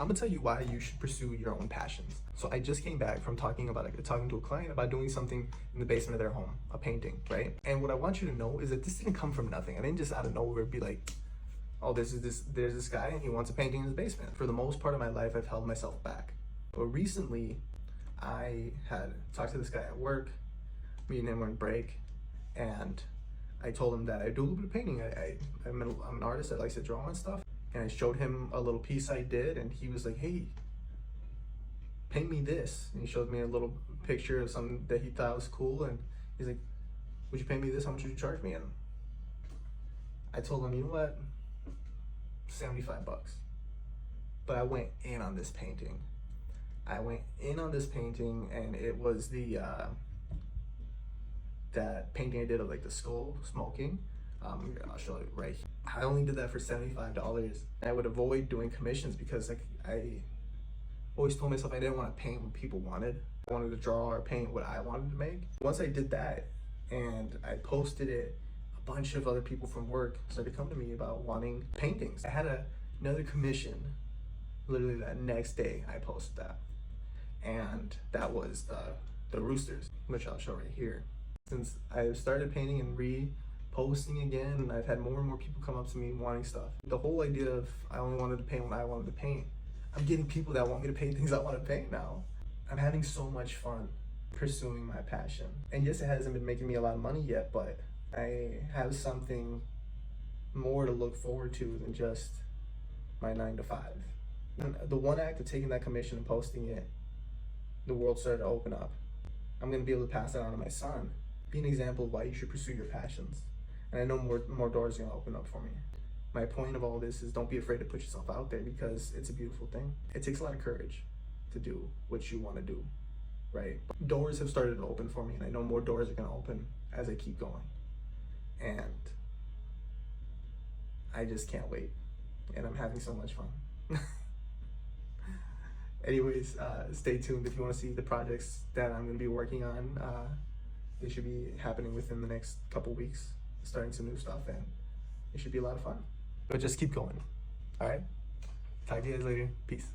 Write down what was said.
I'm gonna tell you why you should pursue your own passions. So I just came back from talking to a client about doing something in the basement of their home, a painting, right? And what I want you to know is that this didn't come from nothing. I didn't just out of nowhere be like, oh, there's this guy and he wants a painting in his basement. For the most part of my life, I've held myself back. But recently, I had talked to this guy at work. Me and him were on break, and I told him that I do a little bit of painting. I'm an artist that likes to draw and stuff. And I showed him a little piece I did, and he was like, hey, paint me this. And he showed me a little picture of something that he thought was cool, and he's like, would you paint me this? How much would you charge me? And I told him, you know what, 75 bucks. But I went in on this painting. And it was that painting I did of like the skull smoking. I'll show it right here. I only did that for $75. I would avoid doing commissions because like I always told myself I didn't want to paint what people wanted. I wanted to draw or paint what I wanted to make. Once I did that and I posted it, a bunch of other people from work started to come to me about wanting paintings. I had another commission literally that next day I posted that. And that was the Roosters, which I'll show right here. Since I started painting and reposting again, and I've had more and more people come up to me wanting stuff. The whole idea of I only wanted to paint what I wanted to paint, I'm getting people that want me to paint things I want to paint now. I'm having so much fun pursuing my passion. And yes, it hasn't been making me a lot of money yet, but I have something more to look forward to than just my 9 to 5. And the one act of taking that commission and posting it, the world started to open up. I'm gonna be able to pass that on to my son. Be an example of why you should pursue your passions. And I know more doors are gonna open up for me. My point of all this is don't be afraid to put yourself out there because it's a beautiful thing. It takes a lot of courage to do what you wanna do, right? Doors have started to open for me, and I know more doors are gonna open as I keep going. And I just can't wait. And I'm having so much fun. Anyways, stay tuned if you want to see the projects that I'm going to be working on. They should be happening within the next couple weeks, starting some new stuff, and it should be a lot of fun. But just keep going. All right? Talk to you guys later. Peace.